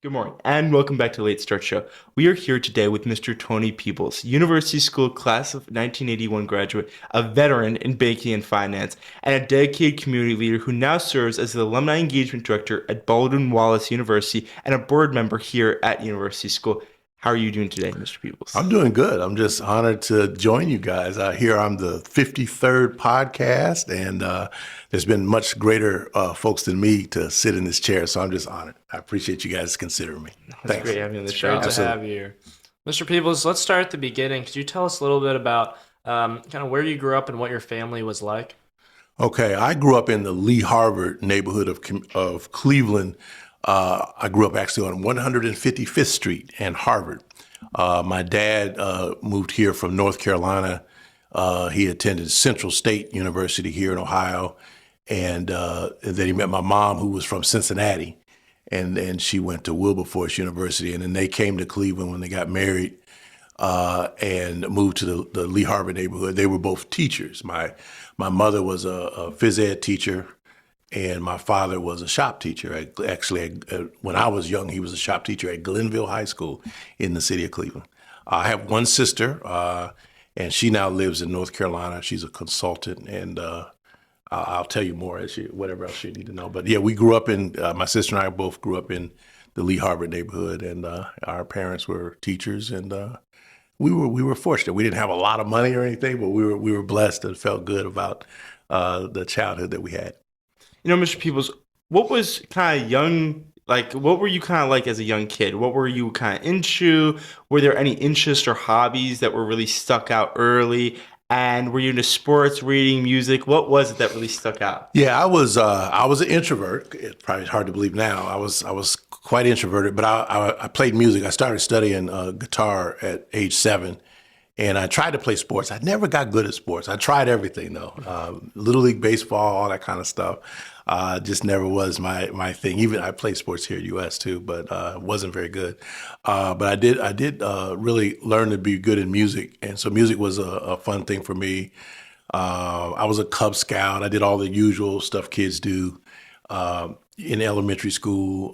Good morning, and welcome back to the Late Start Show. We are here today with Mr. Tony Peebles, University School class of 1981 graduate, a veteran in banking and finance, and a dedicated community leader who now serves as the Alumni Engagement Director at Baldwin Wallace University and a board member here at University School. How are you doing today, Mr. Peebles? I'm doing good. I'm just honored to join you guys. Here I'm the 53rd podcast, and there's been much greater folks than me to sit in this chair, so I'm just honored. I appreciate you guys considering me. That's Thanks. great having you on the It's show. great to have you here. Mr. Peebles, let's start at the beginning. Could you tell us a little bit about kind of where you grew up and what your family was like? Okay, I grew up in the Lee Harvard neighborhood of Cleveland. I grew up actually on 155th Street and Harvard. My dad moved here from North Carolina. He attended Central State University here in Ohio, and then he met my mom, who was from Cincinnati, and she went to Wilberforce University, and then they came to Cleveland when they got married and moved to the Lee Harvard neighborhood. They were both teachers. My mother was a phys ed teacher, and my father was a shop teacher. When I was young, he was a shop teacher at Glenville High School in the city of Cleveland. I have one sister, and she now lives in North Carolina. She's a consultant, and I'll tell you more whatever else you need to know. But yeah, we grew up my sister and I both grew up in the Lee Harvard neighborhood, and our parents were teachers, and we were fortunate. We didn't have a lot of money or anything, but we were blessed and felt good about the childhood that we had. Mr. Peebles, what was kind of what were you kind of like as a young kid? What were you kind of into? Were there any interests or hobbies that were really stuck out early? And were you into sports, reading, music? What was it that really stuck out? Yeah, I was an introvert. It's probably hard to believe now. I was quite introverted, but I played music. I started studying guitar at age 7. And I tried to play sports. I never got good at sports. I tried everything though, Little League baseball, all that kind of stuff. Just never was my thing. Even I played sports here at US too, but wasn't very good. But I did really learn to be good in music, and so music was a fun thing for me. I was a Cub Scout. I did all the usual stuff kids do in elementary school.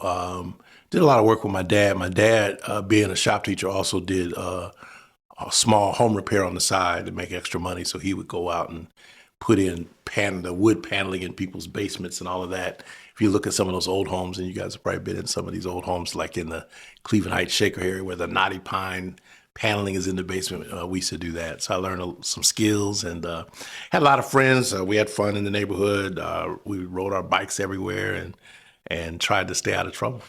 Did a lot of work with my dad. My dad, being a shop teacher, also did a small home repair on the side to make extra money. So he would go out and put in the wood paneling in people's basements and all of that. If you look at some of those old homes, and you guys have probably been in some of these old homes, like in the Cleveland Heights Shaker area where the knotty pine paneling is in the basement, we used to do that. So I learned some skills and had a lot of friends. We had fun in the neighborhood. We rode our bikes everywhere and tried to stay out of trouble.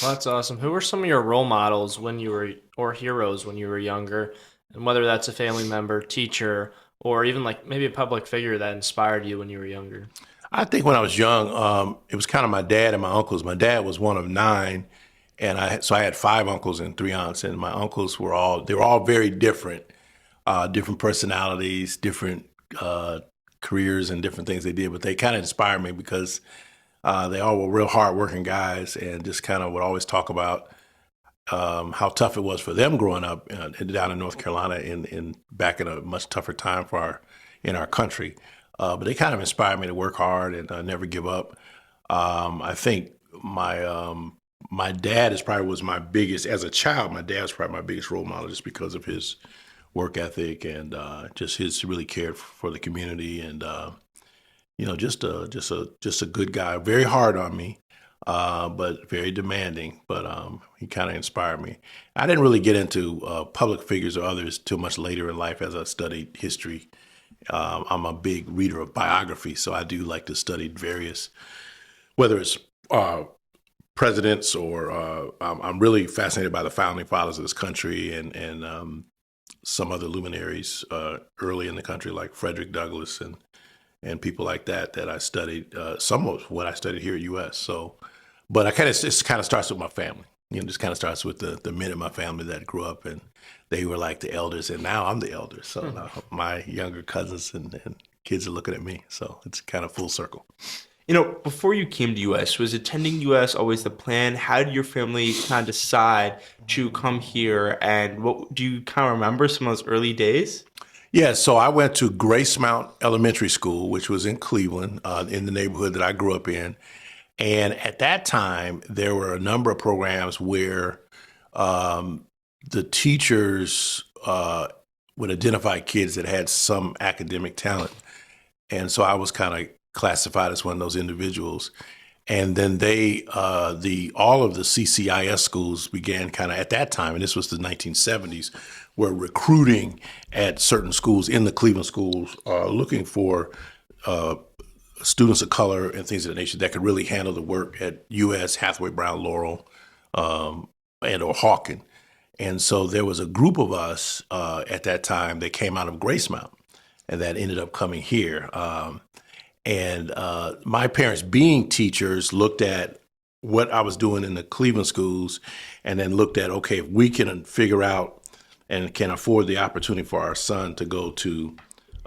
Well, that's awesome. Who were some of your role models or heroes when you were younger? And whether that's a family member, teacher, or even like maybe a public figure that inspired you when you were younger? I think when I was young, it was kind of my dad and my uncles. My dad was one of 9, and so I had 5 uncles and 3 aunts, and my uncles were all very different, different personalities, different careers, and different things they did. But they kind of inspired me because they all were real hardworking guys, and just kind of would always talk about how tough it was for them growing up down in North Carolina back in a much tougher time in our country. But they kind of inspired me to work hard and never give up. I think my dad was my biggest, as a child, my dad was probably my biggest role model just because of his work ethic and just his really cared for the community and just a good guy. Very hard on me, but very demanding. But he kind of inspired me. I didn't really get into public figures or others too much later in life as I studied history. I'm a big reader of biography, so I do like to study whether it's presidents or I'm really fascinated by the founding fathers of this country and some other luminaries early in the country like Frederick Douglass and people like that I studied, some of what I studied here at US. So, but it kind of starts with my family. Just kind of starts with the men in my family that grew up and they were like the elders, and now I'm the elder. So now my younger cousins and kids are looking at me. So it's kind of full circle. Before you came to US, was attending US always the plan? How did your family kind of decide to come here? And what do you kind of remember some of those early days? Yeah, so I went to Gracemont Elementary School, which was in Cleveland, in the neighborhood that I grew up in. And at that time, there were a number of programs where the teachers would identify kids that had some academic talent. And so I was kind of classified as one of those individuals. And then all of the CCIS schools began kind of at that time, and this was the 1970s, were recruiting at certain schools in the Cleveland schools, looking for students of color and things of that nature that could really handle the work at US, Hathaway, Brown, Laurel, and or Hawken. And so there was a group of us at that time that came out of Gracemont and that ended up coming here. And my parents, being teachers, looked at what I was doing in the Cleveland schools and then looked at, okay, if we can figure out and can afford the opportunity for our son to go to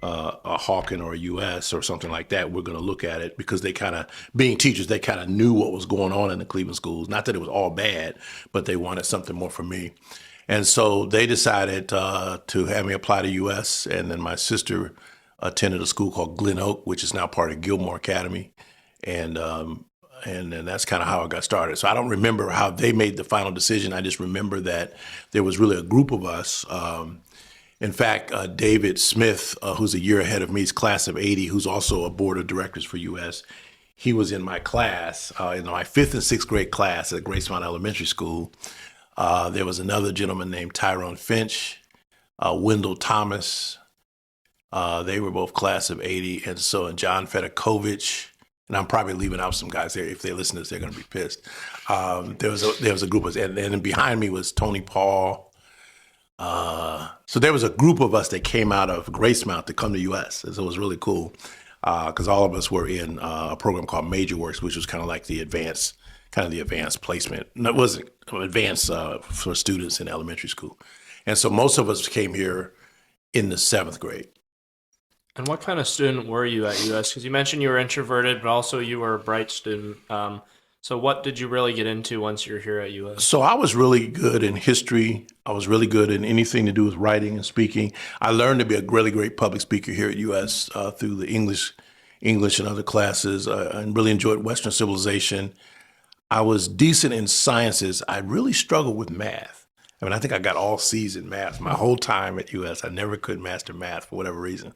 a Hawken or a US or something like that, we're going to look at it, because they kind of, being teachers, they kind of knew what was going on in the Cleveland schools. Not that it was all bad, but they wanted something more for me. And so they decided to have me apply to US. And then my sister attended a school called Glen Oak, which is now part of Gilmore Academy. And then that's kind of how I got started. So I don't remember how they made the final decision. I just remember that there was really a group of us. In fact, David Smith, who's a year ahead of me, is class of 80, who's also a board of directors for US. He was in my class, in my 5th and 6th grade class at Gracemont Elementary School. There was another gentleman named Tyrone Finch, Wendell Thomas. They were both class of 80. And John Fedikovich, and I'm probably leaving out some guys there. If they listen to this, they're going to be pissed. There was a group of us, and then behind me was Tony Paul. So there was a group of us that came out of Gracemont to come to US. And so it was really cool, because all of us were in a program called Major Works, which was kind of like the advanced placement. No, it wasn't advanced for students in elementary school. And so most of us came here in the 7th grade. And what kind of student were you at US? Because you mentioned you were introverted, but also you were a bright student. So what did you really get into once you were here at US? So I was really good in history. I was really good in anything to do with writing and speaking. I learned to be a really great public speaker here at US through the English and other classes, and really enjoyed Western civilization. I was decent in sciences. I really struggled with math. I mean, I think I got all C's in math my whole time at US. I never could master math for whatever reason.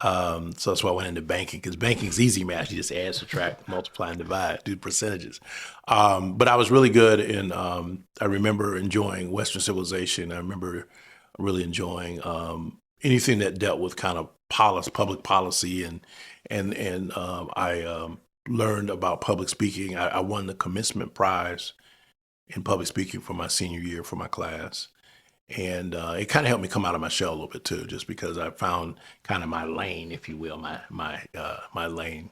So that's why I went into banking, because banking is easy math. You just add, subtract, multiply, and divide, do percentages. But I was really good in, I remember enjoying Western civilization. I remember really enjoying anything that dealt with kind of public policy, and I learned about public speaking. I won the commencement prize in public speaking for my senior year for my class. And it kind of helped me come out of my shell a little bit too, just because I found kind of my lane, if you will, my lane,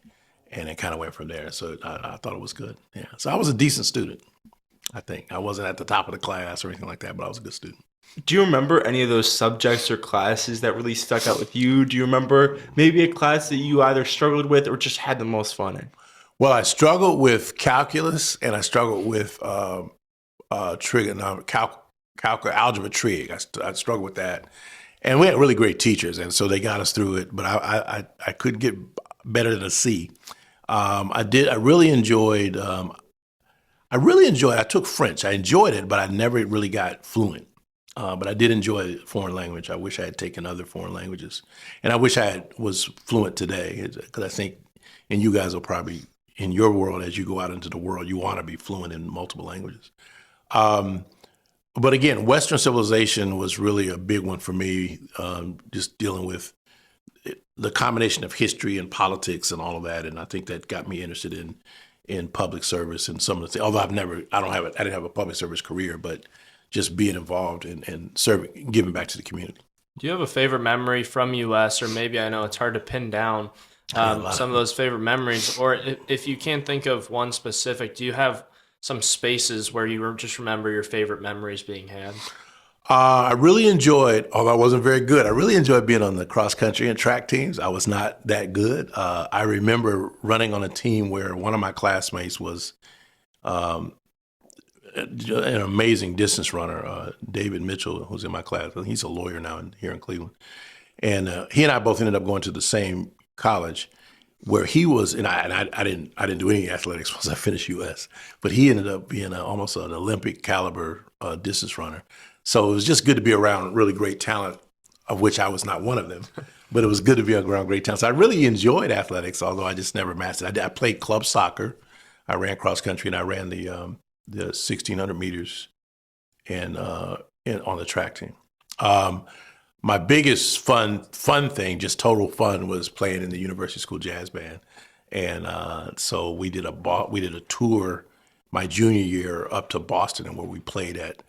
and it kind of went from there. So I thought it was good. Yeah. So I was a decent student, I think. I wasn't at the top of the class or anything like that, but I was a good student. Do you remember any of those subjects or classes that really stuck out with you? Do you remember maybe a class that you either struggled with or just had the most fun in? Well, I struggled with calculus, and I struggled with algebra trig. I struggled with that, and we had really great teachers, and so they got us through it. But I couldn't get better than a C. I really enjoyed. I took French. I enjoyed it, but I never really got fluent. But I did enjoy foreign language. I wish I had taken other foreign languages, and I wish I was fluent today, because I think, and you guys will probably, in your world, as you go out into the world, you want to be fluent in multiple languages. But again, Western civilization was really a big one for me, just dealing with the combination of history and politics and all of that. And I think that got me interested in public service and some of the things. Although I didn't have a public service career, but just being involved and serving, giving back to the community. Do you have a favorite memory from US, or maybe, I know it's hard to pin down some of those favorite memories, or if you can't think of one specific, do you have some spaces where you just remember your favorite memories being had? I really enjoyed, although I wasn't very good, I really enjoyed being on the cross country and track teams. I was not that good. I remember running on a team where one of my classmates was an amazing distance runner, David Mitchell, who's in my class. He's a lawyer now here in Cleveland. And he and I both ended up going to the same college. where he was, and I didn't do any athletics once I finished US, but he ended up being almost an Olympic caliber distance runner. So it was just good to be around really great talent, of which I was not one of them, but it was good to be around great talent. So I really enjoyed athletics, although I just never mastered it. I played club soccer. I ran cross country, and I ran the 1,600 meters and on the track team. My biggest fun thing, just total fun, was playing in the University School Jazz Band, and so we did a tour my junior year up to Boston, and where we played at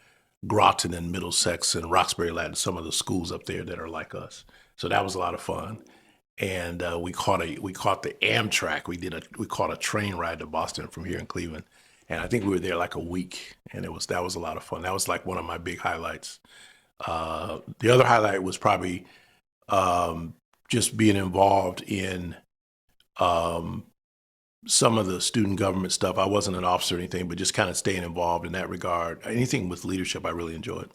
Groton and Middlesex and Roxbury Latin, some of the schools up there that are like us. So that was a lot of fun, and we caught the Amtrak. We caught a train ride to Boston from here in Cleveland, and I think we were there like a week, and that was a lot of fun. That was like one of my big highlights. The other highlight was probably just being involved in some of the student government stuff. I wasn't an officer or anything, but just kind of staying involved in that regard. Anything with leadership, I really enjoyed.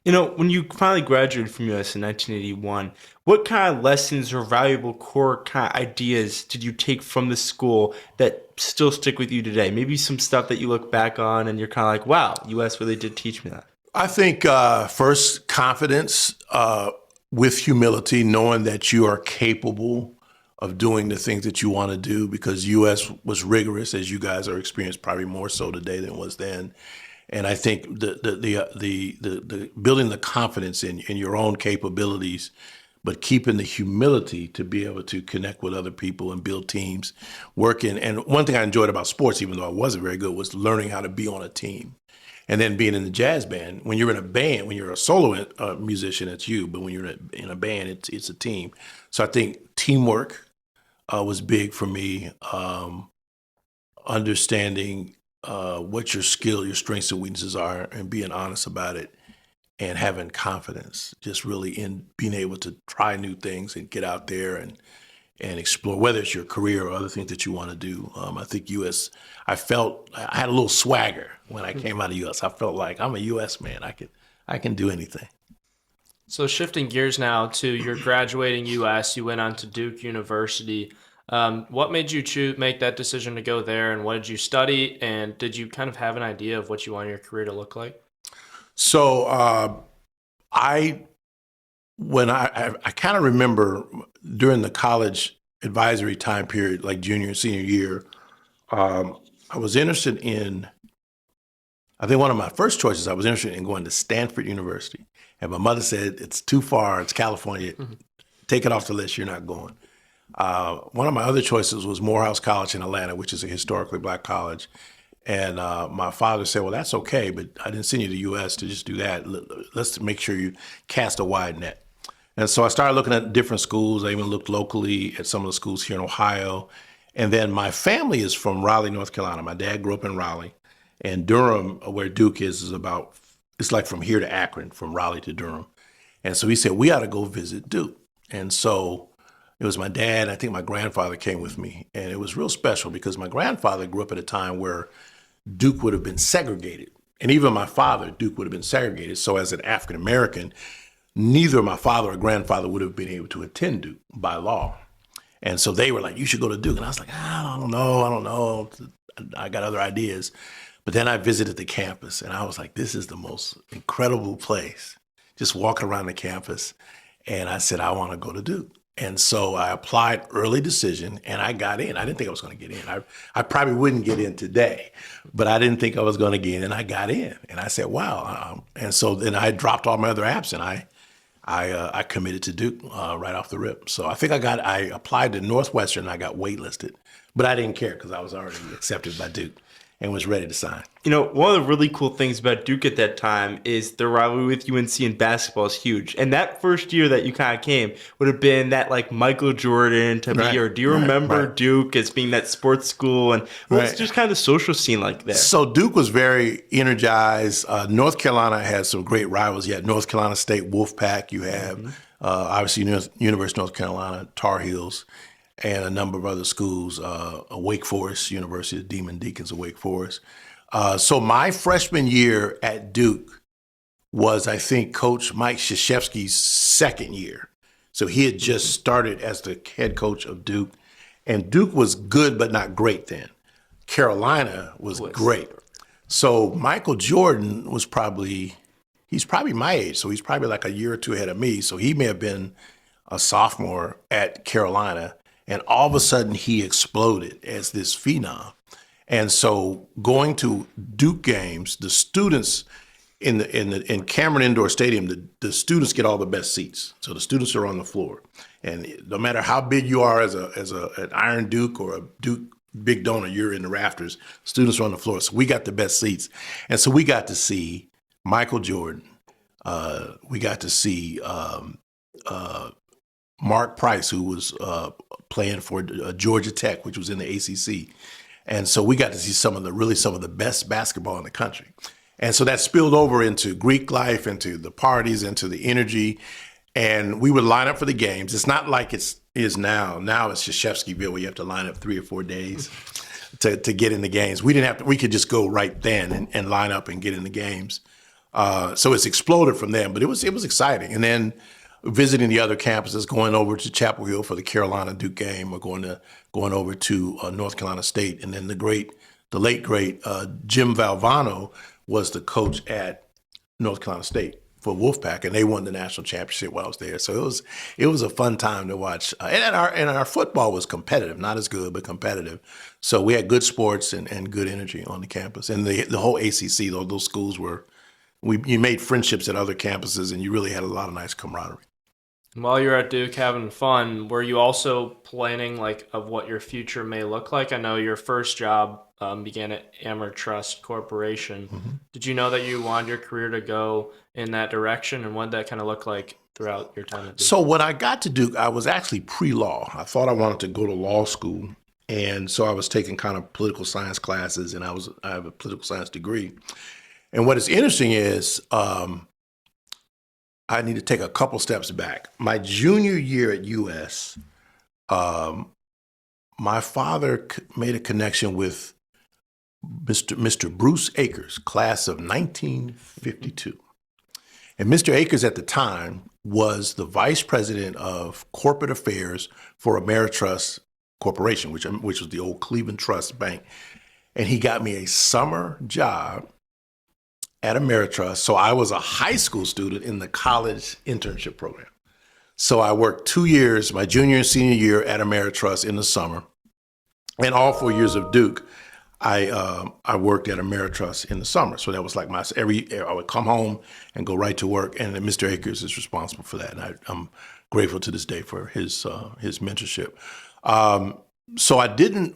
You know, when you finally graduated from US in 1981, what kind of lessons or valuable core kind of ideas did you take from the school that still stick with you today? Maybe some stuff that you look back on and you're kind of like, wow, US really did teach me that. I think first, confidence with humility, knowing that you are capable of doing the things that you want to do, because U.S. was rigorous, as you guys are experienced probably more so today than it was then. And I think the building the confidence in your own capabilities, but keeping the humility to be able to connect with other people and build teams, working. And one thing I enjoyed about sports, even though I wasn't very good, was learning how to be on a team. And then being in the jazz band, when you're in a band, when you're a solo musician, it's you. But when you're in a band, it's a team. So I think teamwork was big for me. Understanding what your skill, your strengths and weaknesses are, and being honest about it, and having confidence, just really in being able to try new things and get out there and explore, whether it's your career or other things that you want to do. I think U.S., I had a little swagger when I came out of U.S. I felt like I'm a U.S. man. I can do anything. So shifting gears now to your graduating U.S., you went on to Duke University. What made you make that decision to go there, and what did you study? And did you kind of have an idea of what you wanted your career to look like? So I kind of remember during the college advisory time period, like junior and senior year, I was interested in, I think one of my first choices, I was interested in going to Stanford University. And my mother said, it's too far, it's California, take it off the list, you're not going. One of my other choices was Morehouse College in Atlanta, which is a historically black college. And my father said, well, that's okay, but I didn't send you to the U.S. to just do that. Let's make sure you cast a wide net. And so I started looking at different schools. I even looked locally at some of the schools here in Ohio. And then my family is from Raleigh, North Carolina. My dad grew up in Raleigh. And Durham, where Duke is about, it's like from here to Akron, from Raleigh to Durham. And so he said, we ought to go visit Duke. And so it was my dad, I think my grandfather came with me. And it was real special because my grandfather grew up at a time where Duke would have been segregated. And even my father, Duke, would have been segregated. So as an African American, neither my father or grandfather would have been able to attend Duke by law. And so they were like, you should go to Duke. And I was like, I don't know. I got other ideas. But then I visited the campus and I was like, this is the most incredible place. Just walking around the campus. And I said, I want to go to Duke. And so I applied early decision and I got in. I didn't think I was going to get in. I probably wouldn't get in today, but I didn't think I was going to get in, and I got in. And I said, wow. And so then I dropped all my other apps and I committed to Duke right off the rip. So I think I applied to Northwestern and I got waitlisted, but I didn't care because I was already accepted by Duke and was ready to sign. You know, one of the really cool things about Duke at that time is the rivalry with UNC in basketball is huge. And that first year that you kind of came would have been that like Michael Jordan type of year. Do you remember Duke as being that sports school? And what's just kind of the social scene like there? So Duke was very energized. North Carolina has some great rivals. You had North Carolina State Wolfpack. You have obviously University of North Carolina Tar Heels, and a number of other schools, Wake Forest University, the Demon Deacons of Wake Forest. So my freshman year at Duke was, I think, Coach Mike Krzyzewski's second year. So he had just started as the head coach of Duke. And Duke was good, but not great then. Carolina was great. So Michael Jordan was he's probably my age. So he's probably like a year or two ahead of me. So he may have been a sophomore at Carolina. And all of a sudden he exploded as this phenom. And so going to Duke games, the students in Cameron Indoor Stadium, the students get all the best seats. So the students are on the floor. And no matter how big you are as an Iron Duke or a Duke big donor, you're in the rafters. Students are on the floor. So we got the best seats. And so we got to see Michael Jordan. We got to see Mark Price, who was playing for Georgia Tech, which was in the ACC. And so we got to see some of the best basketball in the country. And so that spilled over into Greek life, into the parties, into the energy. And we would line up for the games. It's not like it is now. Now it's Shashevskyville, where you have to line up 3 or 4 days to get in the games. We didn't have to. We could just go right then and line up and get in the games. So it's exploded from then, but it was exciting. And then visiting the other campuses, going over to Chapel Hill for the Carolina Duke game, or going over to North Carolina State, and then the late great Jim Valvano was the coach at North Carolina State for Wolfpack, and they won the national championship while I was there. So it was a fun time to watch. And our football was competitive, not as good, but competitive. So we had good sports and good energy on the campus, and the whole ACC. Those schools you made friendships at other campuses, and you really had a lot of nice camaraderie. While you're at Duke having fun, were you also planning of what your future may look like? I know your first job began at Ameritrust Corporation. Mm-hmm. Did you know that you wanted your career to go in that direction, and what did that kind of look like throughout your time at Duke? So when I got to Duke, I was actually pre-law. I thought I wanted to go to law school, and so I was taking kind of political science classes, and I have a political science degree. And what is interesting is I need to take a couple steps back. My junior year at US, my father made a connection with Mr. Bruce Akers, class of 1952. And Mr. Akers at the time was the vice president of corporate affairs for Ameritrust Corporation, which was the old Cleveland Trust Bank. And he got me a summer job at Ameritrust. So I was a high school student in the college internship program. So I worked 2 years, my junior and senior year at Ameritrust in the summer. And all 4 years of Duke, I worked at Ameritrust in the summer. So that was like I would come home and go right to work. And Mr. Akers is responsible for that. And I'm grateful to this day for his mentorship. So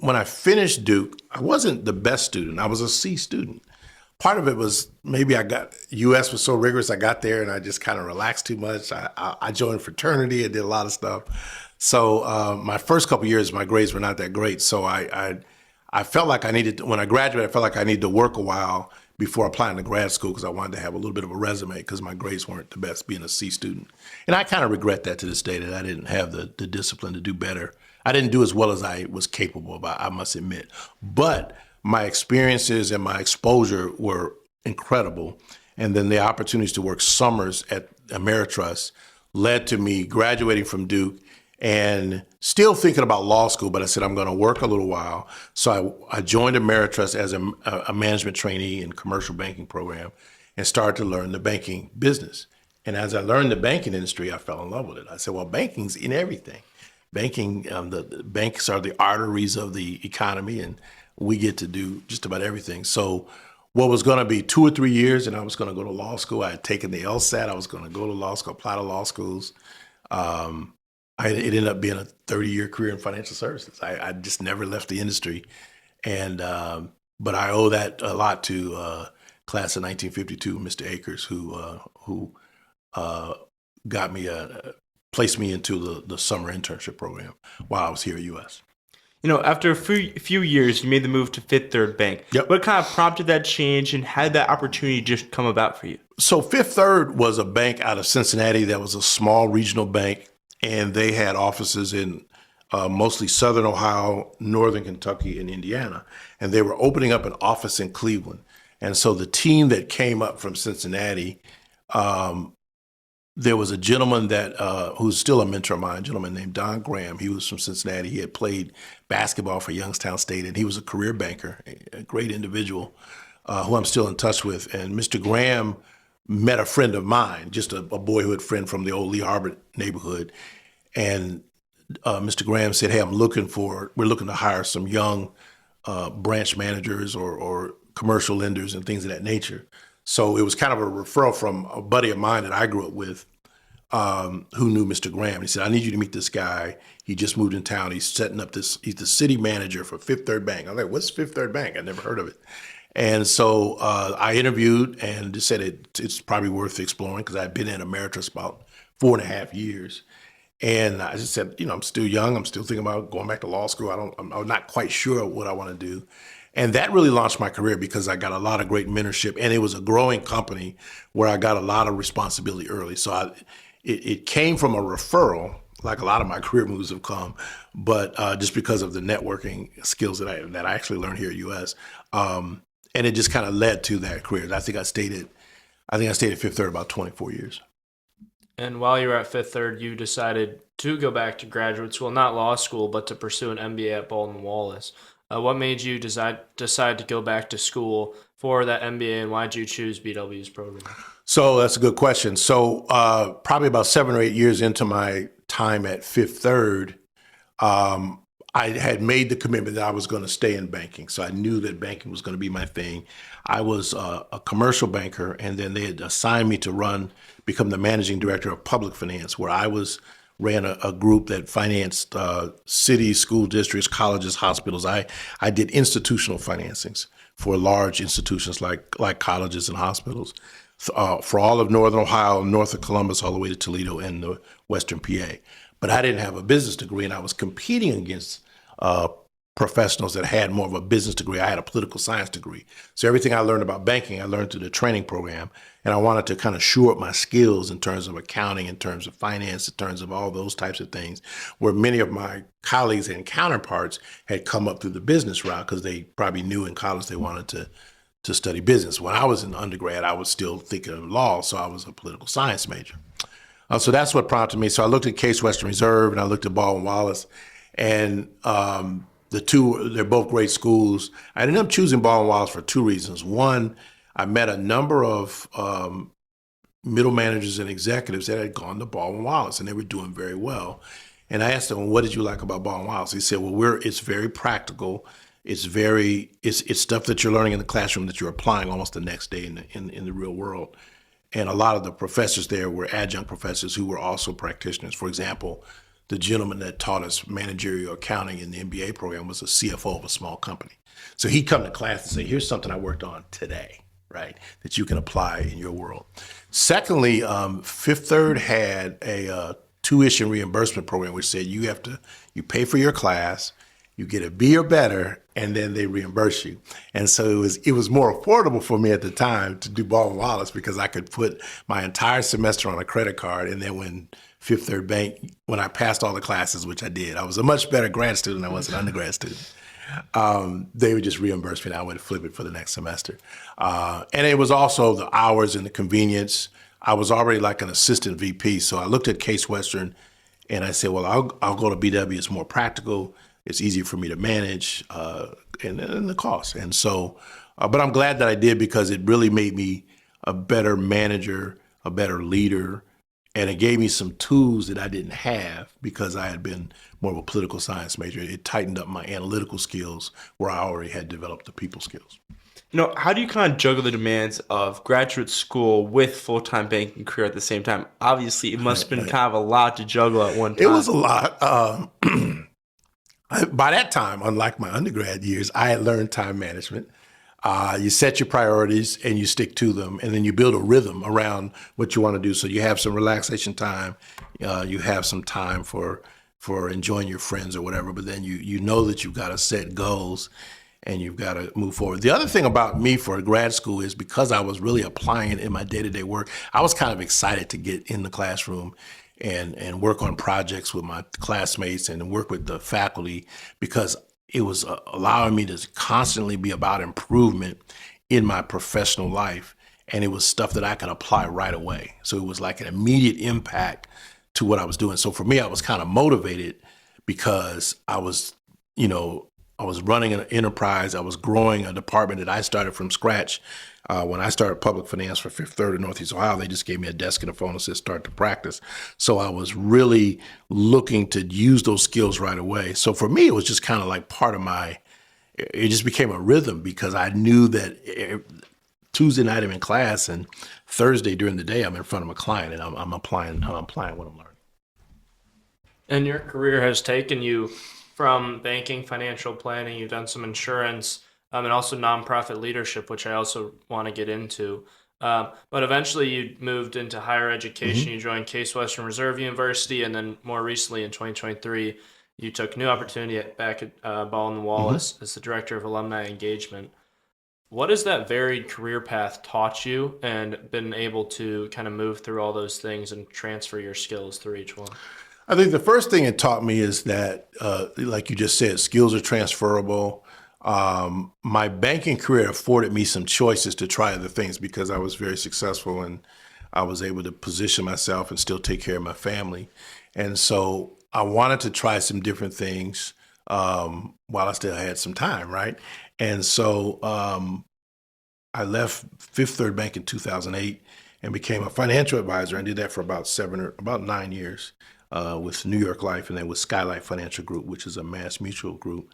when I finished Duke, I wasn't the best student. I was a C student. Part of it was maybe US was so rigorous, I got there and I just kind of relaxed too much. I joined fraternity, I did a lot of stuff. So my first couple of years, my grades were not that great. So I felt like when I graduated, I felt like I needed to work a while before applying to grad school, because I wanted to have a little bit of a resume, because my grades weren't the best being a C student. And I kind of regret that to this day, that I didn't have the discipline to do better. I didn't do as well as I was capable of, I must admit. But my experiences and my exposure were incredible. And then the opportunities to work summers at Ameritrust led to me graduating from Duke and still thinking about law school, but I said, I'm going to work a little while. So I joined Ameritrust as a management trainee in commercial banking program and started to learn the banking business. And as I learned the banking industry, I fell in love with it. I said, well, banking's in everything. Banking, the banks are the arteries of the economy, and we get to do just about everything. So what was going to be 2 or 3 years, and I was going to go to law school. I had taken the LSAT. I was going to go to law school, apply to law schools. It ended up being a 30-year career in financial services. I just never left the industry. And but I owe that a lot to class of 1952, Mr. Akers, who got me placed me into the summer internship program while I was here at US. After a few years, you made the move to Fifth Third Bank. Yep. What kind of prompted that change, and how did that opportunity just come about for you? So Fifth Third was a bank out of Cincinnati that was a small regional bank, and they had offices in mostly Southern Ohio, Northern Kentucky, and Indiana. And they were opening up an office in Cleveland. And so the team that came up from Cincinnati there was a gentleman that who's still a mentor of mine, a gentleman named Don Graham. He was from Cincinnati. He had played basketball for Youngstown State, and he was a career banker, a great individual who I'm still in touch with. And Mr. Graham met a friend of mine, just a boyhood friend from the old Lee Harbor neighborhood. And Mr. Graham said, "Hey, we're looking to hire some young branch managers or commercial lenders and things of that nature." So it was kind of a referral from a buddy of mine that I grew up with who knew Mr. Graham. He said, "I need you to meet this guy. He just moved in town. He's setting up he's the city manager for Fifth Third Bank." I was like, "What's Fifth Third Bank? I never heard of it." And so I interviewed and just said it's probably worth exploring because I'd been in Ameritrust about 4.5 years. And I just said, I'm still young. I'm still thinking about going back to law school. I'm not quite sure what I want to do. And that really launched my career because I got a lot of great mentorship, and it was a growing company where I got a lot of responsibility early. So it came from a referral, like a lot of my career moves have come, but just because of the networking skills that I actually learned here at US, and it just kind of led to that career. I think I stayed at Fifth Third about 24 years. And while you were at Fifth Third, you decided to go back to graduate school, not law school, but to pursue an MBA at Baldwin Wallace. What made you decide to go back to school for that MBA, and why did you choose BW's program? So that's a good question. So probably about 7 or 8 years into my time at Fifth Third, I had made the commitment that I was going to stay in banking. So I knew that banking was going to be my thing. I was a commercial banker, and then they had assigned me to become the managing director of public finance, where I ran a group that financed cities, school districts, colleges, hospitals. I did institutional financings for large institutions like colleges and hospitals for all of Northern Ohio, north of Columbus, all the way to Toledo and the Western PA. But I didn't have a business degree, and I was competing against professionals that had more of a business degree. I had a political science degree. So everything I learned about banking, I learned through the training program. And I wanted to kind of shore up my skills in terms of accounting, in terms of finance, in terms of all those types of things, where many of my colleagues and counterparts had come up through the business route because they probably knew in college they wanted to study business. When I was in undergrad, I was still thinking of law, so I was a political science major. So that's what prompted me. So I looked at Case Western Reserve and I looked at Baldwin Wallace, and they're both great schools. I ended up choosing Baldwin Wallace for 2 reasons. One, I met a number of middle managers and executives that had gone to Baldwin Wallace, and they were doing very well. And I asked them, "Well, what did you like about Baldwin Wallace?" He said, "Well, it's very practical. It's stuff that you're learning in the classroom that you're applying almost the next day in the real world." And a lot of the professors there were adjunct professors who were also practitioners. For example, the gentleman that taught us managerial accounting in the MBA program was a CFO of a small company. So he'd come to class and say, "Here's something I worked on today," right, that you can apply in your world. Secondly, Fifth Third had a tuition reimbursement program, which said you pay for your class, you get a B or better, and then they reimburse you. And so it was more affordable for me at the time to do Baldwin Wallace because I could put my entire semester on a credit card, and then when Fifth Third Bank, when I passed all the classes, which I did, I was a much better grad student than I was an undergrad student. They would just reimburse me, and I would flip it for the next semester. And it was also the hours and the convenience. I was already like an assistant VP, so I looked at Case Western, and I said, "Well, I'll go to BW. It's more practical. It's easier for me to manage, and the cost." And so, but I'm glad that I did because it really made me a better manager, a better leader. And it gave me some tools that I didn't have because I had been more of a political science major. It tightened up my analytical skills where I already had developed the people skills. How do you kind of juggle the demands of graduate school with full-time banking career at the same time? Obviously, it must have been kind of a lot to juggle at one time. It was a lot. By that time, unlike my undergrad years, I had learned time management. You set your priorities and you stick to them, and then you build a rhythm around what you want to do. So you have some relaxation time, you have some time for enjoying your friends or whatever, but then you know that you've got to set goals and you've got to move forward. The other thing about me for grad school is because I was really applying it in my day-to-day work, I was kind of excited to get in the classroom and work on projects with my classmates and work with the faculty because it was allowing me to constantly be about improvement in my professional life. and it was stuff that I could apply right away. So it was like an immediate impact to what I was doing. So for me, I was kind of motivated because I was, I was running an enterprise. I was growing a department that I started from scratch. When I started public finance for Fifth Third in Northeast Ohio, they just gave me a desk and a phone and said, start to practice. So I was really looking to use those skills right away. So for me, it was just kind of like part of it just became a rhythm because I knew that Tuesday night I'm in class and Thursday during the day I'm in front of a client and I'm applying what I'm learning. And your career has taken you from banking, financial planning, you've done some insurance, and also nonprofit leadership, which I also want to get into. But eventually you moved into higher education. You joined Case Western Reserve University, and then more recently in 2023, you took new opportunity back at Baldwin Wallace as the director of alumni engagement. What has that varied career path taught you and been able to kind of move through all those things and transfer your skills through each one? I think the first thing it taught me is that, like you just said, skills are transferable. My banking career afforded me some choices to try other things because I was very successful and I was able to position myself and still take care of my family. And so I wanted to try some different things while I still had some time, right? And so I left Fifth Third Bank in 2008 and became a financial advisor. I did that for about 9 years with New York Life and then with Skylight Financial Group, which is a mass mutual group.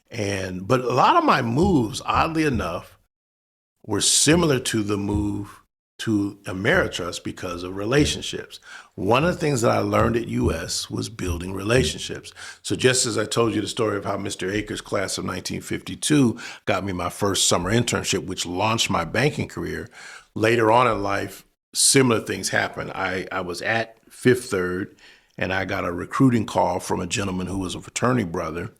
But a lot of my moves, oddly enough, were similar to the move to Ameritrust because of relationships. One of the things that I learned at US was building relationships. So just as I told you the story of how Mr. Akers' class of 1952 got me my first summer internship, which launched my banking career, later on in life, similar things happened. I was at Fifth Third and I got a recruiting call from a gentleman who was a fraternity brother,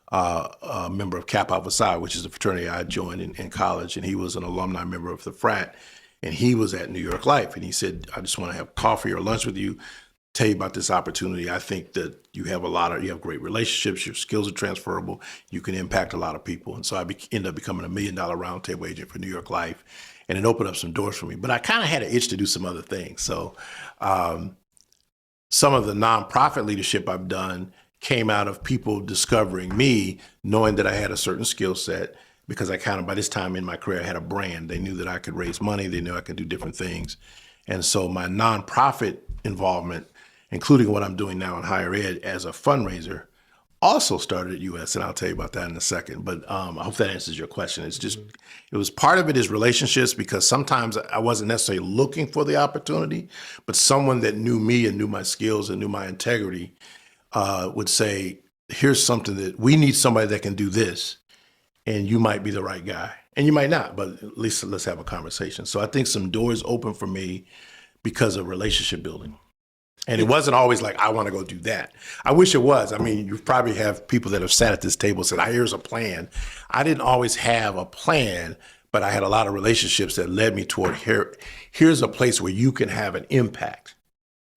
a member of Kappa Alpha Psi, which is the fraternity I joined in college, and he was an alumni member of the frat, and he was at New York Life, and he said, I just want to have coffee or lunch with you, tell you about this opportunity. I think that you have great relationships, your skills are transferable, you can impact a lot of people. And so I ended up becoming $1 million roundtable agent for New York Life, and it opened up some doors for me. But I kind of had an itch to do some other things. So some of the nonprofit leadership I've done came out of people discovering me, knowing that I had a certain skill set, because I kind of, by this time in my career, I had a brand. They knew that I could raise money. They knew I could do different things. And so my nonprofit involvement, including what I'm doing now in higher ed as a fundraiser, also started at US, and I'll tell you about that in a second. But I hope that answers your question. It's just, it was part of it is relationships, because sometimes I wasn't necessarily looking for the opportunity, but someone that knew me and knew my skills and knew my integrity would say, here's something that we need, somebody that can do this, and you might be the right guy. And you might not, but at least let's have a conversation. So I think some doors open for me because of relationship building. And it wasn't always like, I want to go do that. I wish it was. I mean, you probably have people that have sat at this table and said, here's a plan. I didn't always have a plan, but I had a lot of relationships that led me toward here's a place where you can have an impact,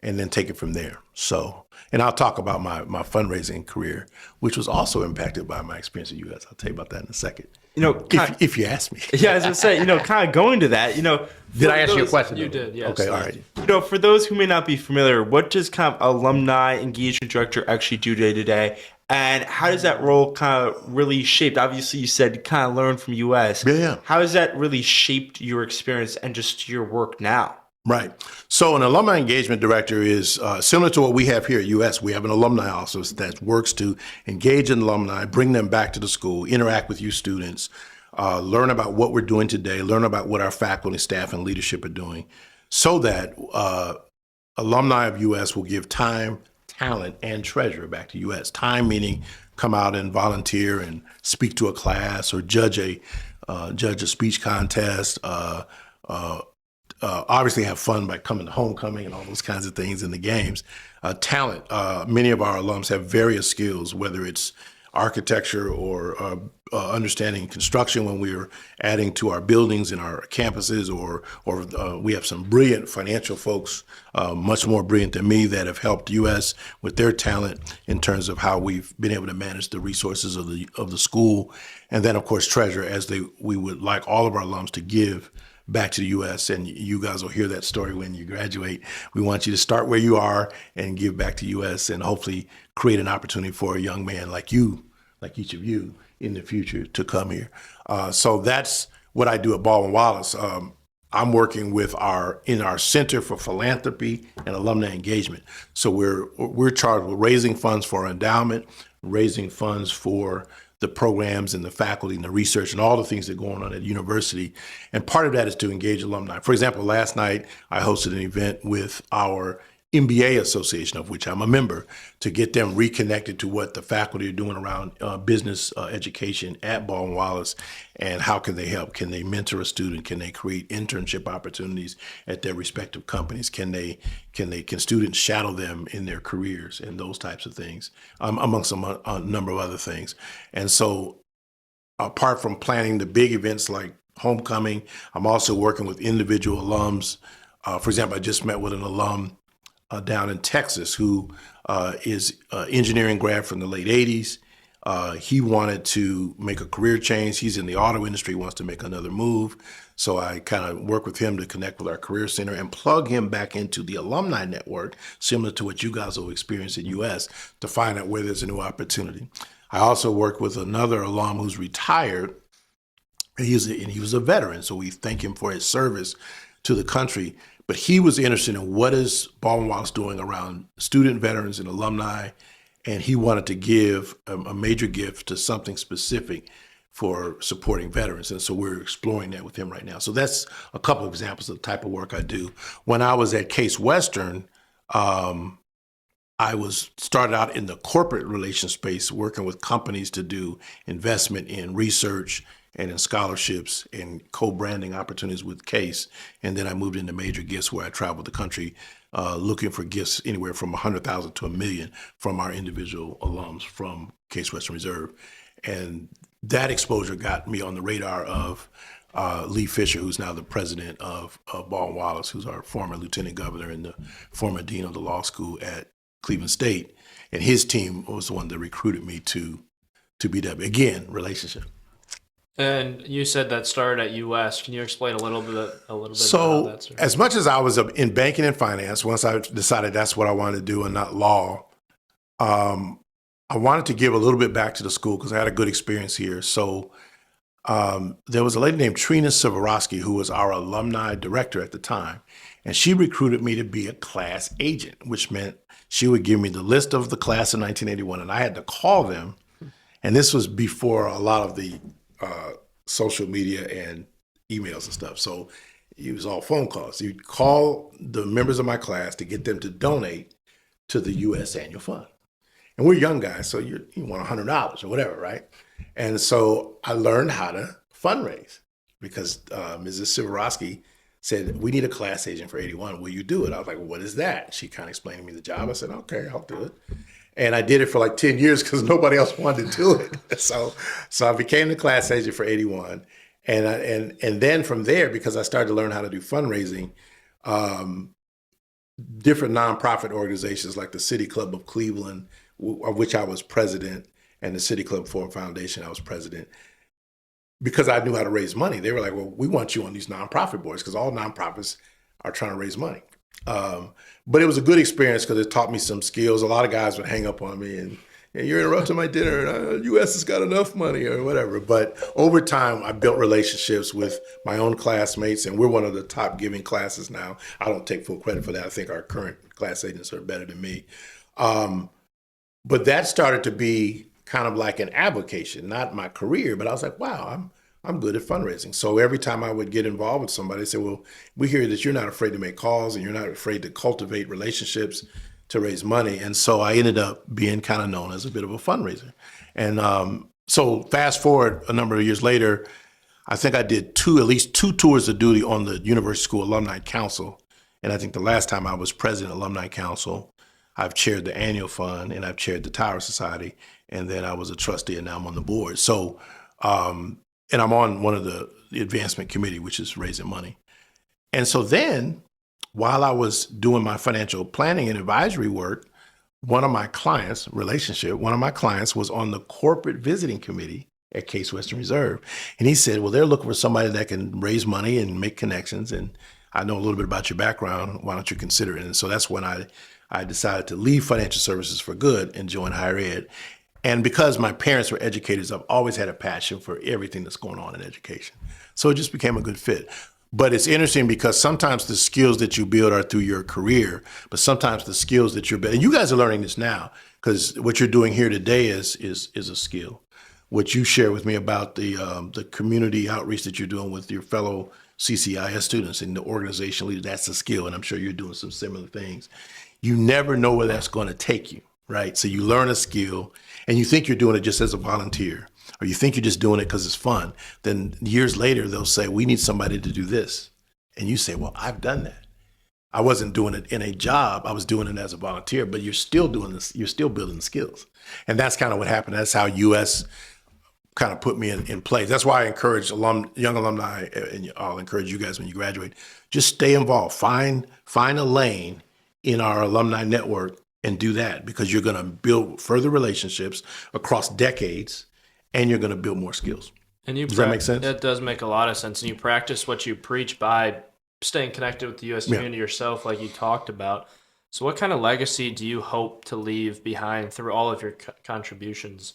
and then take it from there. So, and I'll talk about my fundraising career, which was also impacted by my experience at US. I'll tell you about that in a second. If you ask me. Yeah, I was gonna say, kind of going to that, Did I answer your question? You did, yes. Okay, all right. For those who may not be familiar, what does kind of alumni engagement director actually do day to day? And how does that role kind of really shaped? Obviously, you said kind of learn from US. Yeah. How has that really shaped your experience and just your work now? Right. So an alumni engagement director is similar to what we have here at US. We have an alumni office that works to engage an alumni, bring them back to the school, interact with you students, learn about what we're doing today, learn about what our faculty, staff, and leadership are doing, so that alumni of US will give time, talent, and treasure back to US. Time meaning come out and volunteer and speak to a class or judge a speech contest, obviously have fun by coming to homecoming and all those kinds of things in the games. Talent, many of our alums have various skills, whether it's architecture or understanding construction when we are adding to our buildings and our campuses, or we have some brilliant financial folks, much more brilliant than me, that have helped US with their talent in terms of how we've been able to manage the resources of the school. And then, of course, treasure, as we would like all of our alums to give back to the U.S. And you guys will hear that story when you graduate. We want you to start where you are and give back to the U.S. and hopefully create an opportunity for a young man like you, like each of you in the future to come here. So that's what I do at Baldwin Wallace. I'm working with in our Center for Philanthropy and Alumni Engagement. So we're charged with raising funds for our endowment, raising funds for the programs and the faculty and the research and all the things that are going on at university. And part of that is to engage alumni. For example, last night I hosted an event with our MBA Association, of which I'm a member, to get them reconnected to what the faculty are doing around business education at Baldwin Wallace, and how can they help? Can they mentor a student? Can they create internship opportunities at their respective companies? Can students shadow them in their careers and those types of things, amongst a number of other things? And so, apart from planning the big events like homecoming, I'm also working with individual alums. For example, I just met with an alum down in Texas who is engineering grad from the late 80s. He wanted to make a career change. He's in the auto industry, wants to make another move. So I kind of work with him to connect with our career center and plug him back into the alumni network, similar to what you guys will experience in US, to find out where there's a new opportunity. I also work with another alum who's retired. He was a veteran, so we thank him for his service to the country. But he was interested in what is Baldwin Wallace doing around student veterans and alumni, and he wanted to give a major gift to something specific for supporting veterans. And so we're exploring that with him right now. So that's a couple of examples of the type of work I do. When I was at Case Western, I started out in the corporate relations space, working with companies to do investment in research and in scholarships and co-branding opportunities with Case. And then I moved into major gifts, where I traveled the country looking for gifts anywhere from $100,000 to $1 million from our individual alums from Case Western Reserve. And that exposure got me on the radar of Lee Fisher, who's now the president of Baldwin Wallace, who's our former lieutenant governor and the former dean of the law school at Cleveland State. And his team was the one that recruited me to BW. Again, relationship. And you said that started at US. Can you explain a little bit about that? So, as much as I was in banking and finance, once I decided that's what I wanted to do and not law, I wanted to give a little bit back to the school because I had a good experience here. So, there was a lady named Trina Sivorowski who was our alumni director at the time, and she recruited me to be a class agent, which meant she would give me the list of the class of 1981, and I had to call them. And this was before a lot of the social media and emails and stuff. So it was all phone calls. You'd call the members of my class to get them to donate to the U.S. Annual Fund. And we're young guys, so you want $100 or whatever, right? And so I learned how to fundraise because Mrs. Sivorowski said, we need a class agent for 81. Will you do it? I was like, well, what is that? She kind of explained to me the job. I said, okay, I'll do it. And I did it for like 10 years because nobody else wanted to do it. So I became the class agent for 81. And then from there, because I started to learn how to do fundraising, different nonprofit organizations like the City Club of Cleveland, of which I was president, and the City Club Forum Foundation, I was president. Because I knew how to raise money, they were like, well, we want you on these nonprofit boards because all nonprofits are trying to raise money. But it was a good experience because it taught me some skills. A lot of guys would hang up on me and you're interrupting my dinner. U.S. has got enough money or whatever. But over time, I built relationships with my own classmates, and we're one of the top giving classes now. I don't take full credit for that. I think our current class agents are better than me. But that started to be kind of like an avocation, not my career, but I was like, wow, I'm good at fundraising. So every time I would get involved with somebody, they said, well, we hear that you're not afraid to make calls and you're not afraid to cultivate relationships to raise money. And so I ended up being kind of known as a bit of a fundraiser. And so fast forward a number of years later, I think I did at least two tours of duty on the University School Alumni Council. And I think the last time I was president of Alumni Council, I've chaired the annual fund and I've chaired the Tower Society. And then I was a trustee and now I'm on the board. So, and I'm on one of the advancement committee, which is raising money. And so then while I was doing my financial planning and advisory work, one of my clients was on the corporate visiting committee at Case Western Reserve. And he said, well, they're looking for somebody that can raise money and make connections. And I know a little bit about your background. Why don't you consider it? And so that's when I decided to leave financial services for good and join higher ed. And because my parents were educators, I've always had a passion for everything that's going on in education. So it just became a good fit. But it's interesting because sometimes the skills that you build are through your career, but sometimes the skills that you're building, and you guys are learning this now, because what you're doing here today is a skill. What you share with me about the community outreach that you're doing with your fellow CCIS students and the organization leader, that's a skill, and I'm sure you're doing some similar things. You never know where that's going to take you, right? So you learn a skill, and you think you're doing it just as a volunteer, or you think you're just doing it because it's fun. Then years later, they'll say, we need somebody to do this. And you say, well, I've done that. I wasn't doing it in a job. I was doing it as a volunteer, but you're still doing this. You're still building skills. And that's kind of what happened. That's how US kind of put me in place. That's why I encourage young alumni, and I'll encourage you guys when you graduate, just stay involved. Find a lane in our alumni network and do that, because you're going to build further relationships across decades, and you're going to build more skills. And does that make sense? That does make a lot of sense. And you practice what you preach by staying connected with the U.S. community yourself, like you talked about. So what kind of legacy do you hope to leave behind through all of your contributions?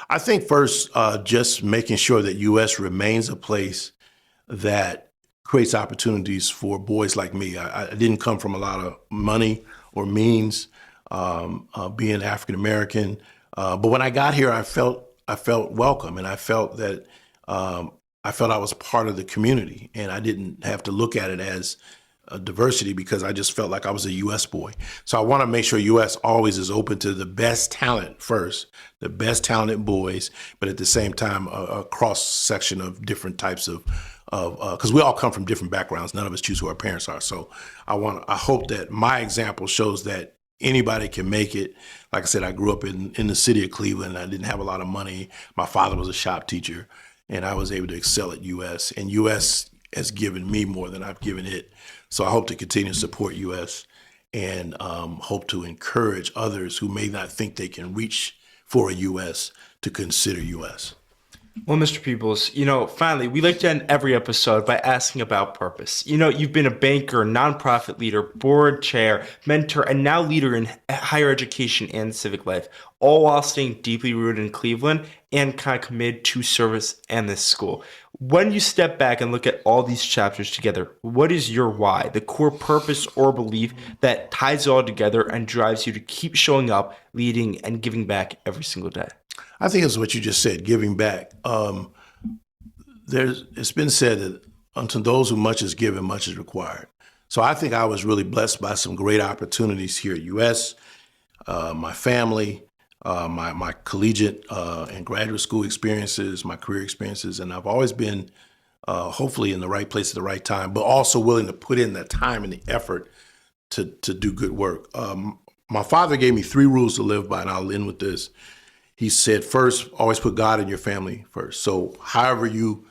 I think first, just making sure that U.S. remains a place that creates opportunities for boys like me. I didn't come from a lot of money or means, being African American, but when I got here, I felt welcome, and I felt that I was part of the community, and I didn't have to look at it as a diversity, because I just felt like I was a U.S. boy. So I want to make sure U.S. always is open to the best talent first, the best talented boys, but at the same time, a cross section of different types of because we all come from different backgrounds. None of us choose who our parents are. So I hope that my example shows that anybody can make it. Like I said, I grew up in the city of Cleveland. I didn't have a lot of money. My father was a shop teacher, and I was able to excel at U.S. And U.S. has given me more than I've given it. So I hope to continue to support U.S. and hope to encourage others who may not think they can reach for a U.S. to consider U.S. Well, Mr. Peebles, finally, we like to end every episode by asking about purpose. You've been a banker, nonprofit leader, board chair, mentor, and now leader in higher education and civic life, all while staying deeply rooted in Cleveland and kind of committed to service and this school. When you step back and look at all these chapters together, what is your why, the core purpose or belief that ties it all together and drives you to keep showing up, leading, and giving back every single day? I think it's what you just said, giving back. It's been said that unto those who much is given, much is required. So I think I was really blessed by some great opportunities here at U.S., my family, my collegiate and graduate school experiences, my career experiences, and I've always been hopefully in the right place at the right time, but also willing to put in the time and the effort to do good work. My father gave me 3 rules to live by, and I'll end with this. He said, first, always put God and your family first. So however you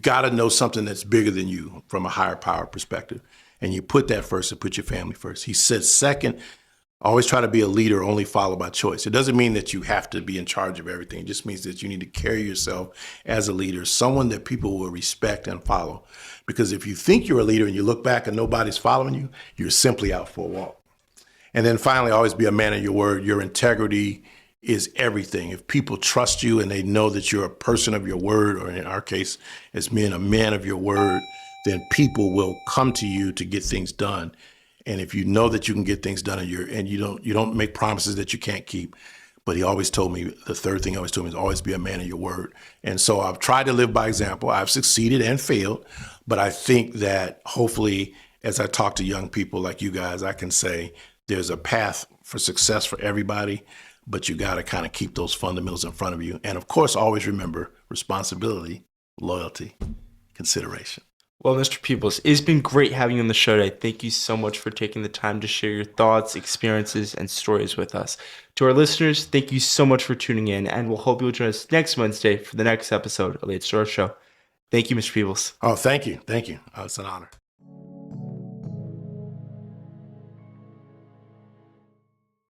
got to know something that's bigger than you from a higher power perspective, and you put that first and put your family first. He said, second, always try to be a leader, only follow by choice. It doesn't mean that you have to be in charge of everything. It just means that you need to carry yourself as a leader, someone that people will respect and follow. Because if you think you're a leader and you look back and nobody's following you, you're simply out for a walk. And then finally, always be a man of your word. Your integrity is everything. If people trust you and they know that you're a person of your word, or in our case, as being a man of your word, then people will come to you to get things done. And if you know that you can get things done, and you don't make promises that you can't keep. But he always told me, the third thing he always told me is always be a man of your word. And so I've tried to live by example. I've succeeded and failed, but I think that hopefully, as I talk to young people like you guys, I can say there's a path for success for everybody, but you got to kind of keep those fundamentals in front of you. And of course, always remember responsibility, loyalty, consideration. Well, Mr. Peebles, it's been great having you on the show today. Thank you so much for taking the time to share your thoughts, experiences, and stories with us. To our listeners, thank you so much for tuning in, and we'll hope you'll join us next Wednesday for the next episode of Late Start Show. Thank you, Mr. Peebles. Oh, thank you. Thank you. It's an honor.